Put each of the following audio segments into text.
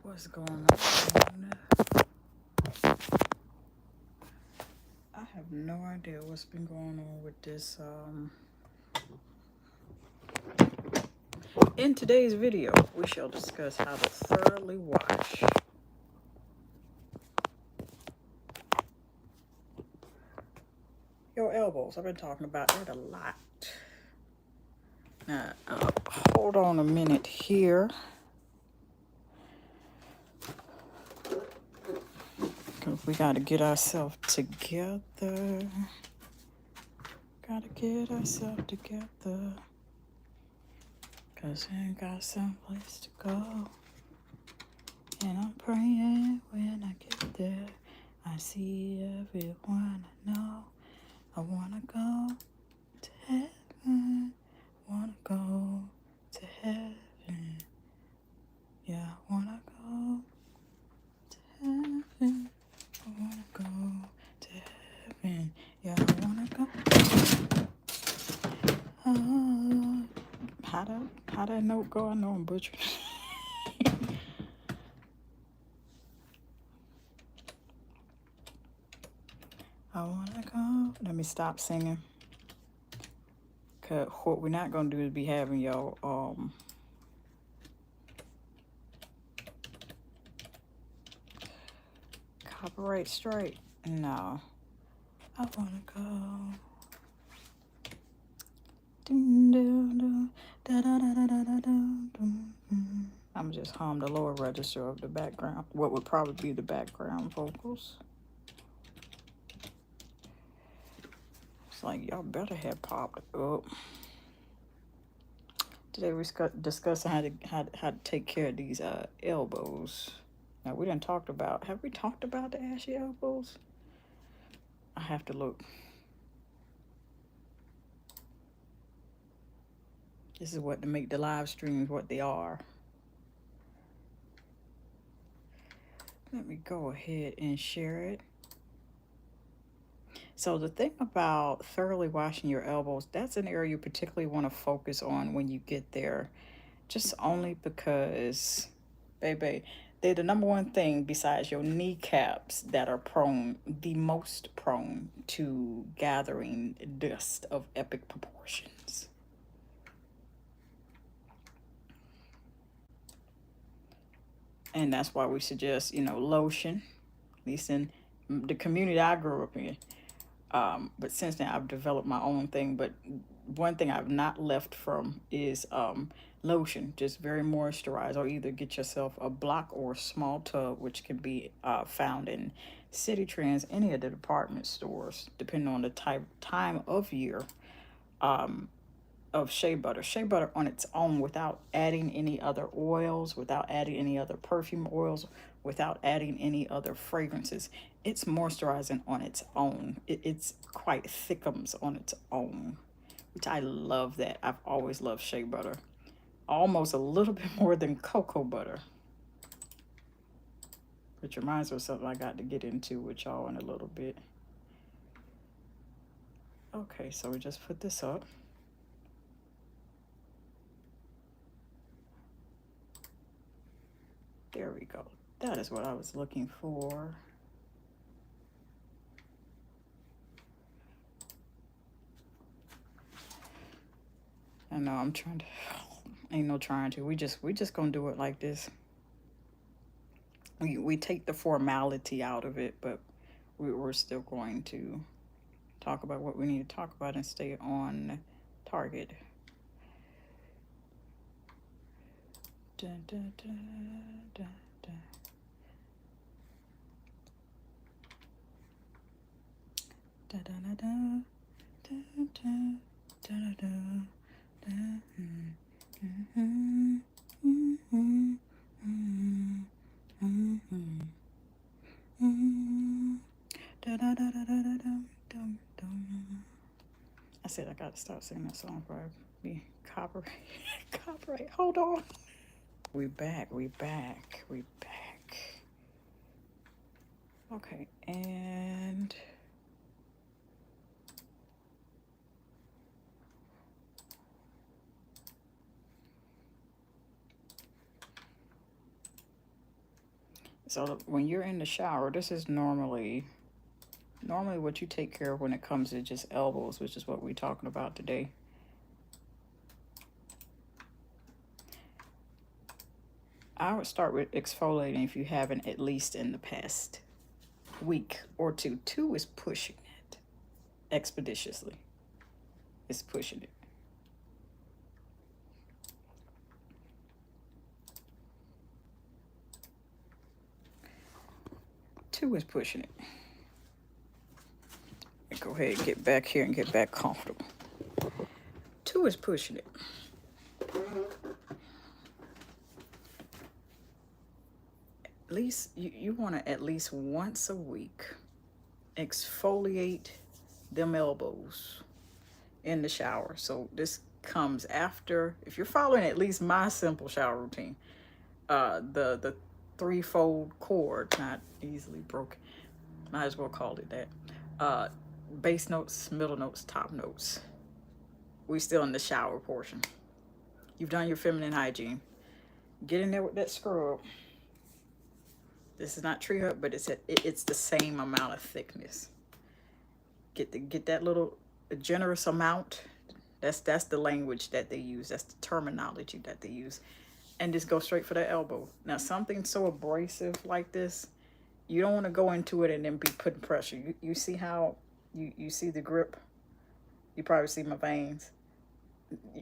what's going on. I have no idea what's been going on with this. In today's video, we shall discuss how to thoroughly wash your elbows. I've been talking about it a lot. Now, hold on a minute here. Because we got to get ourselves together. Got to get ourselves together. Because I ain't got someplace to go. And I'm praying when I get there. I see everyone I know. I want to go to heaven. Want to go to heaven. Yeah, I want to go to heaven. I want to go to heaven. Yeah, I want to go. How that note go? I know I'm butchering. I want to go. Let me stop singing. Cause what we're not gonna do is be having y'all copyright strike. No. I wanna go. I'm just hum the lower register of the background. What would probably be the background vocals. It's like y'all better have popped up. Today we're discussing how to take care of these elbows. Now we done talked about. Have we talked about the ashy elbows? I have to look. This is what to make the live streams what they are. Let me go ahead and share it. So the thing about thoroughly washing your elbows, that's an area you particularly want to focus on when you get there. Just only because, baby, they're the number one thing besides your kneecaps that are the most prone to gathering dust of epic proportions. And that's why we suggest, lotion, at least in the community I grew up in. But since then, I've developed my own thing. But one thing I've not left from is lotion, just very moisturized. Or either get yourself a block or a small tub, which can be found in City Trends, any of the department stores, depending on the time of year. Of shea butter. Shea butter on its own, without adding any other oils, without adding any other perfume oils, without adding any other fragrances. It's moisturizing on its own. It's quite thickums on its own, which I love that. I've always loved shea butter. Almost a little bit more than cocoa butter. Which reminds me of something I got to get into with y'all in a little bit. Okay, so we just put this up. There we go. That is what I was looking for. I know I'm trying to, ain't no trying to. We just gonna do it like this. We take the formality out of it, but we're still going to talk about what we need to talk about and stay on target. Dun, dun, dun, dun, dun. Da da da da da da da da da. I said I gotta stop singing that song before I be copyright. Hold on. We back. Okay, and So when you're in the shower, this is normally what you take care of when it comes to just elbows, which is what we're talking about today. I would start with exfoliating if you haven't, at least in the past week or two. 2 is pushing it expeditiously. It's pushing it. Two is pushing it. Go ahead and get back here and get back comfortable. 2 is pushing it. At least you want to at least once a week exfoliate them elbows in the shower. So this comes after, if you're following at least my simple shower routine, the 3-fold cord, not easily broken, might as well call it that. Bass notes, middle notes, top notes. We still in the shower portion. You've done your feminine hygiene. Get in there with that scrub. This is not tree hut, but it's the same amount of thickness. Get that little generous amount. That's the language that they use. That's the terminology that they use. And just go straight for the elbow. Now, something so abrasive like this, you don't want to go into it and then be putting pressure. You see how you see the grip? You probably see my veins.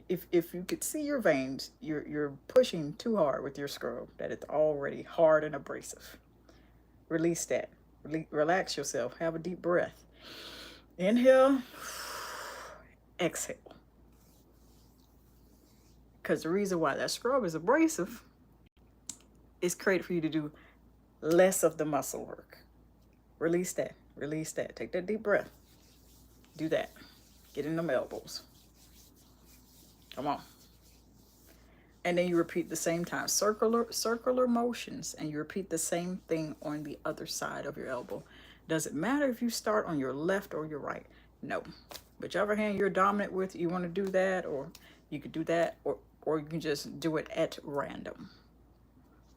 If you could see your veins, you're pushing too hard with your scrub, that it's already hard and abrasive. Release that. Relax yourself. Have a deep breath. Inhale. Exhale. Because the reason why that scrub is abrasive is created for you to do less of the muscle work. Release that. Release that. Take that deep breath. Do that. Get in them elbows. Come on. And then you repeat the same time. Circular motions. And you repeat the same thing on the other side of your elbow. Does it matter if you start on your left or your right? No. Whichever hand you're dominant with, you want to do that, or you could do that, or you can just do it at random.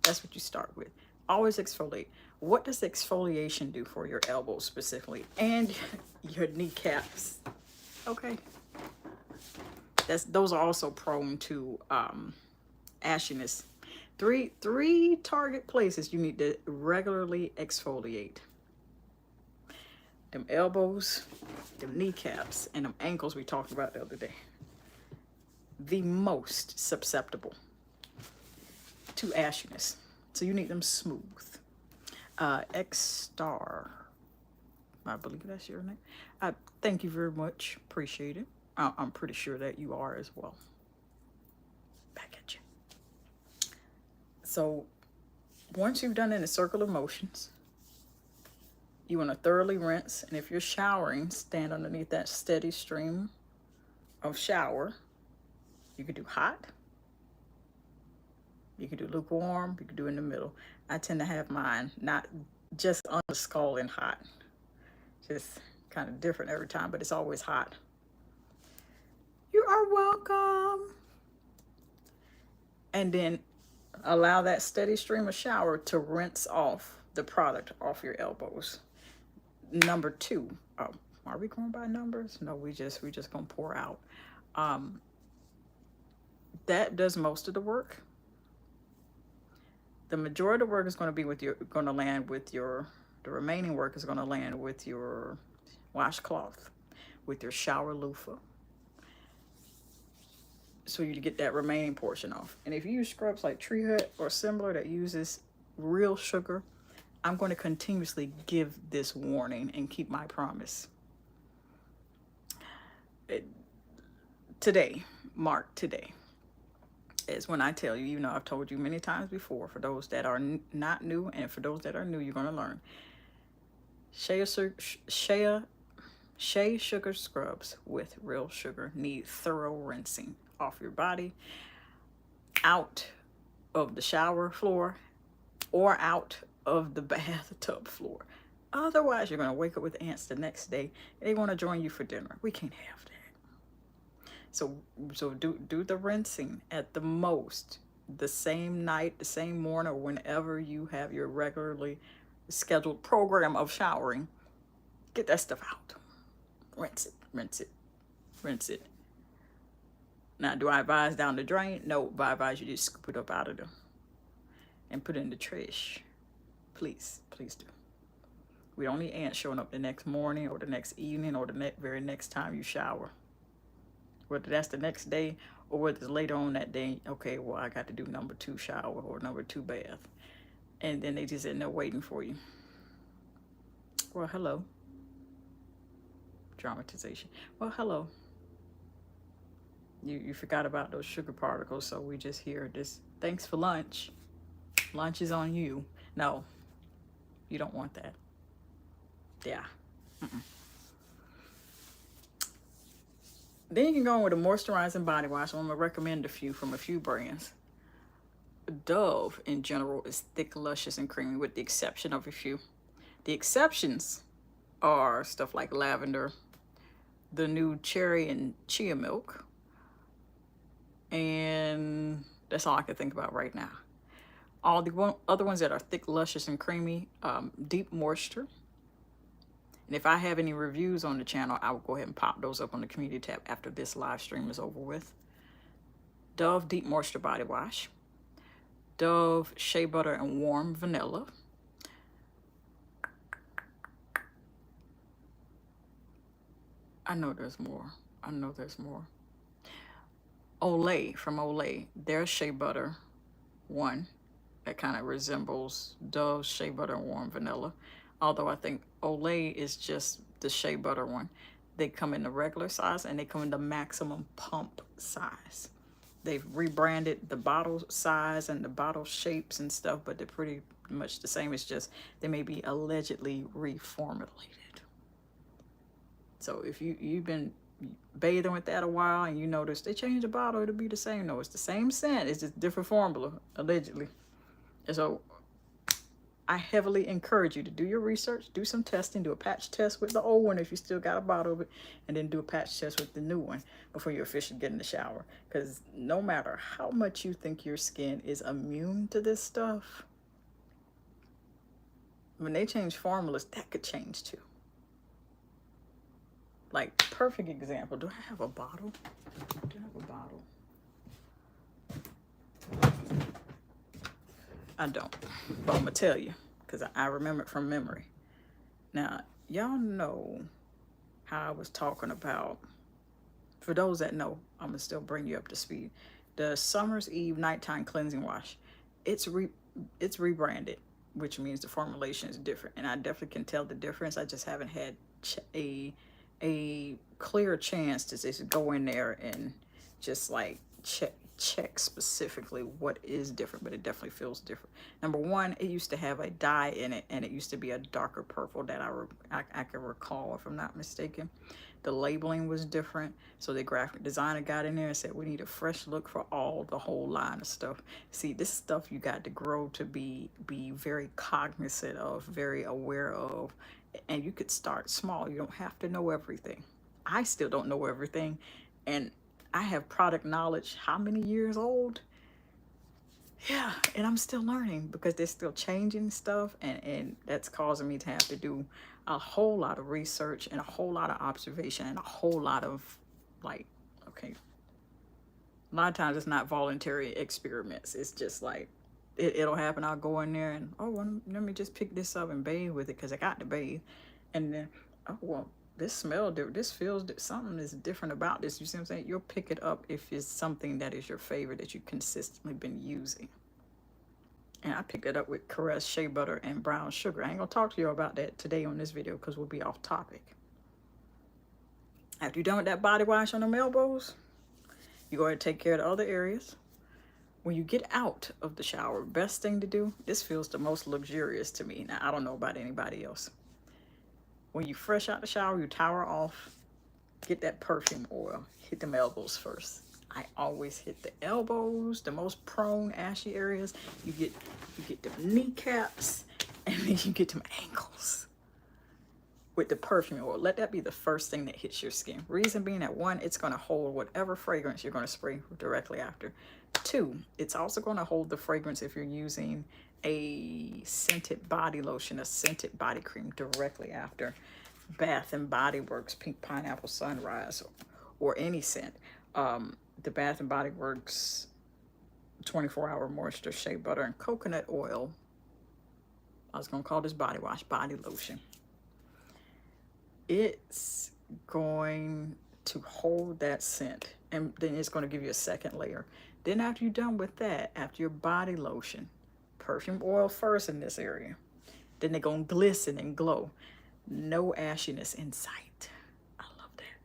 That's what you start with. Always exfoliate. What does exfoliation do for your elbows specifically? And your kneecaps. Okay. Those are also prone to ashiness. Three target places you need to regularly exfoliate. Them elbows, them kneecaps, and them ankles we talked about the other day. The most susceptible to ashiness. So you need them smooth. X-Star, I believe that's your name. Thank you very much. Appreciate it. I'm pretty sure that you are as well. Back at you. So once you've done it in circular motions, you want to thoroughly rinse. And if you're showering, stand underneath that steady stream of shower. You could do hot. You could do lukewarm. You could do in the middle. I tend to have mine not just on the skull and hot. Just kind of different every time, but it's always hot. You are welcome. And then allow that steady stream of shower to rinse off the product off your elbows. Number 2. Are we going by numbers? No, we just gonna pour out. That does most of the work. The majority of the work is going to be the remaining work is going to land with your washcloth, with your shower loofah. So you get that remaining portion off. And if you use scrubs like Tree Hut or similar that uses real sugar, I'm going to continuously give this warning and keep my promise. Today is when I tell you, I've told you many times before, for those that are not new, and for those that are new, you're going to learn. Shea sugar scrubs with real sugar need thorough rinsing off your body, out of the shower floor, or out of the bathtub floor. Otherwise, you're going to wake up with ants the next day. They want to join you for dinner. We can't have that. So do the rinsing at the most. the same night, the same morning, or whenever you have your regularly scheduled program of showering. Get that stuff out. Rinse it, rinse it, rinse it. Now, do I advise down the drain? No, but I advise you just scoop it up out of them and put it in the trash. Please, please do. We don't need ants showing up the next morning or the next evening or the very next time you shower. Whether that's the next day or whether it's later on that day, okay, well, I got to do number 2 shower or number 2 bath. And then they just in there waiting for you. Well, hello. Dramatization. Well, hello. You forgot about those sugar particles, so we just hear this, thanks for lunch. Lunch is on you. No, you don't want that. Yeah. Then you can go in with a moisturizing body wash. I'm going to recommend a few from a few brands. Dove, in general, is thick, luscious, and creamy, with the exception of a few. The exceptions are stuff like lavender, the new cherry and chia milk, and that's all I can think about right now. All the other ones that are thick, luscious, and creamy, Deep Moisture. And if I have any reviews on the channel, I will go ahead and pop those up on the community tab after this live stream is over with. Dove Deep Moisture Body Wash. Dove Shea Butter and Warm Vanilla. I know there's more. I know there's more. Olay, from Olay, their Shea Butter one that kind of resembles Dove Shea Butter and Warm Vanilla. Although I think Olay is just the Shea Butter one. They come in the regular size and they come in the maximum pump size. They've rebranded the bottle size and the bottle shapes and stuff, but they're pretty much the same. It's just they may be allegedly reformulated. So if you've been bathing with that a while and you notice they changed the bottle, it'll be the same. No, it's the same scent. It's just different formula, allegedly. And so I heavily encourage you to do your research, do some testing, do a patch test with the old one if you still got a bottle of it, and then do a patch test with the new one before you officially get in the shower. Because no matter how much you think your skin is immune to this stuff, when they change formulas, that could change too. Like, perfect example. Do I have a bottle? Do I have a bottle? I don't, but I'm gonna tell you because I remember it from memory. Now, y'all know how I was talking about, for those that know, I'm gonna still bring you up to speed. The Summer's Eve Nighttime Cleansing Wash, it's rebranded, which means the formulation is different, and I definitely can tell the difference. I just haven't had a clear chance to just go in there and just like check specifically what is different, but it definitely feels different. Number one, it used to have a dye in it, and it used to be a darker purple that I can recall, if I'm not mistaken. The labeling was different, so the graphic designer got in there and said, we need a fresh look for the whole line of stuff. See, this stuff you got to grow to be very cognizant of, very aware of, and you could start small. You don't have to know everything. I still don't know everything, and I have product knowledge how many years old? Yeah, and I'm still learning because they're still changing stuff, and that's causing me to have to do a whole lot of research and a whole lot of observation and a whole lot of, like, okay, a lot of times it's not voluntary experiments. It's just like, it'll happen. I'll go in there and, oh, well, let me just pick this up and bathe with it because I got to bathe. And then, oh, well, this smell, this feels, something is different about this. You see what I'm saying? You'll pick it up if it's something that is your favorite that you've consistently been using. And I picked it up with Caress Shea Butter and Brown Sugar. I ain't gonna talk to you about that today on this video because we'll be off topic. After you're done with that body wash on them elbows, you go ahead and take care of the other areas. When you get out of the shower, best thing to do, this feels the most luxurious to me. Now, I don't know about anybody else. When you fresh out the shower, you towel off, get that perfume oil, hit them elbows first. I always hit the elbows, the most prone ashy areas. You get the kneecaps, and then you get them ankles with the perfume oil. Let that be the first thing that hits your skin. Reason being that, one, it's going to hold whatever fragrance you're going to spray directly after. 2, it's also going to hold the fragrance if you're using a scented body lotion, a scented body cream directly after Bath and Body Works Pink Pineapple Sunrise, or any scent. The Bath and Body Works 24-hour moisture shea butter and coconut oil. I was going to call this body wash, body lotion. It's going to hold that scent, and then it's going to give you a second layer. Then after you're done with that, after your body lotion, perfume oil first in this area, then they're going to glisten and glow. No ashiness in sight. I love that.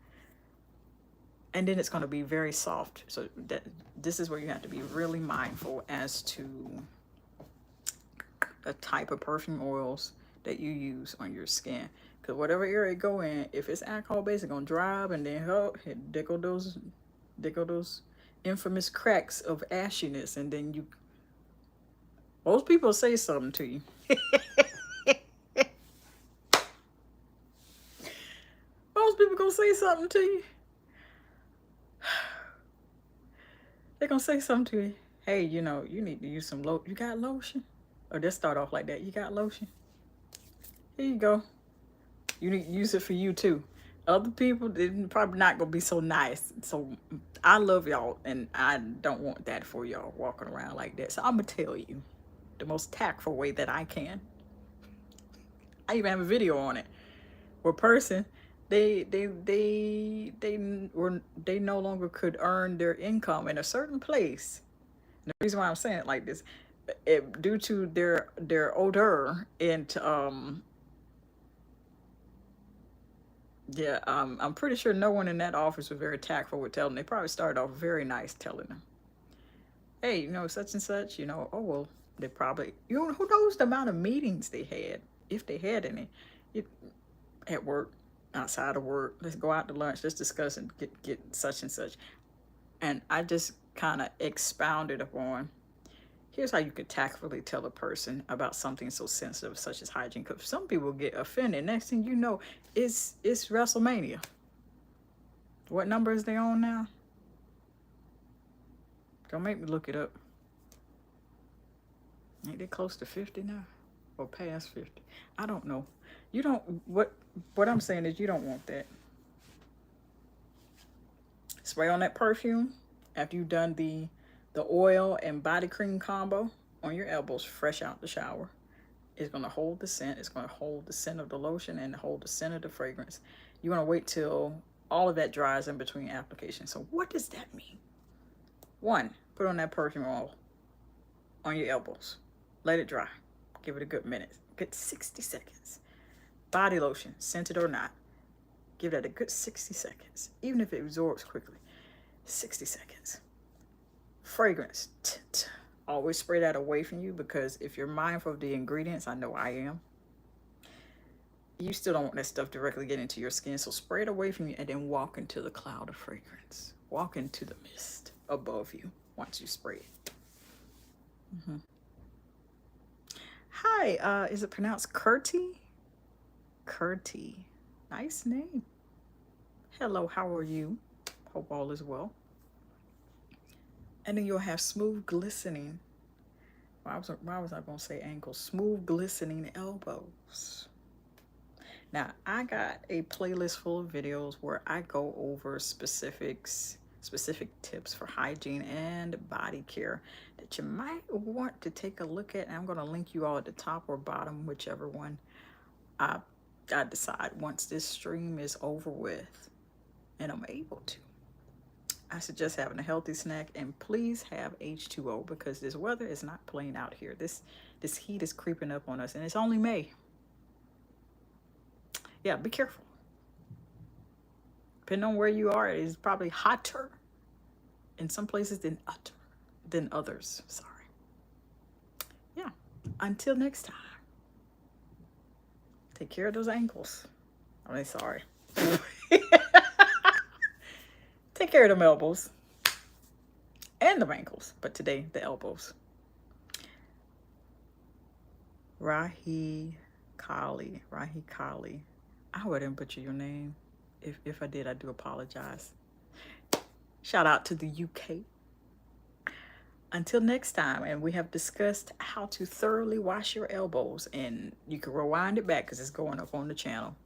And then it's going to be very soft. So this is where you have to be really mindful as to the type of perfume oils that you use on your skin. Because whatever area you go in, if it's alcohol based, it's going to dry up, and then there go those infamous cracks of ashiness, and then most people say something to you. Most people gonna say something to you. They're gonna say something to you. Hey, you know, you need to use some lotion. You got lotion? Or just start off like that. You got lotion? Here you go. You need to use it for you too. Other people, they're probably not gonna be so nice. So I love y'all, and I don't want that for y'all walking around like that. So I'm gonna tell you the most tactful way that I can. I even have a video on it where a person, they no longer could earn their income in a certain place. And the reason why I'm saying it like this, due to their odor and I'm pretty sure no one in that office was very tactful with telling them. They probably started off very nice telling them, hey, you know, such and such, you know, oh, well, they probably, you know, who knows the amount of meetings they had, if they had any, at work, outside of work, let's go out to lunch, let's discuss and get such and such. And I just kind of expounded upon, here's how you could tactfully tell a person about something so sensitive such as hygiene. Because some people get offended. Next thing you know, it's WrestleMania. What number is they on now? Don't make me look it up. Ain't they close to 50 now? Or past 50? I don't know. You don't, what I'm saying is you don't want that. Spray on that perfume after you've done the oil and body cream combo on your elbows fresh out the shower. It's going to hold the scent. It's going to hold the scent of the lotion and hold the scent of the fragrance. You want to wait till all of that dries in between applications. So what does that mean? 1, put on that perfume oil on your elbows. Let it dry. Give it a good minute. Good 60 seconds. Body lotion, scented or not. Give that a good 60 seconds. Even if it absorbs quickly. 60 seconds. Fragrance. Always spray that away from you, because if you're mindful of the ingredients, I know I am, you still don't want that stuff directly getting into your skin. So spray it away from you and then walk into the cloud of fragrance. Walk into the mist above you once you spray it. Hi, is it pronounced Curti? Curti. Nice name. Hello, how are you? Hope all is well. And then you'll have smooth glistening. Why was I going to say ankles? Smooth glistening elbows. Now, I got a playlist full of videos where I go over specific tips for hygiene and body care that you might want to take a look at. And I'm going to link you all at the top or bottom, whichever one I decide once this stream is over with and I'm able to. I suggest having a healthy snack, and please have H2O, because this weather is not playing out here. This heat is creeping up on us, and it's only May. Yeah, be careful. Depending on where you are, it is probably hotter in some places than others. Sorry. Yeah. Until next time. Take care of those ankles. I mean, sorry. Take care of them elbows and the ankles, but today the elbows. Kaale. I wouldn't butcher your name. If I did, I do apologize. Shout out to the UK. Until next time, and we have discussed how to thoroughly wash your elbows, and you can rewind it back because it's going up on the channel.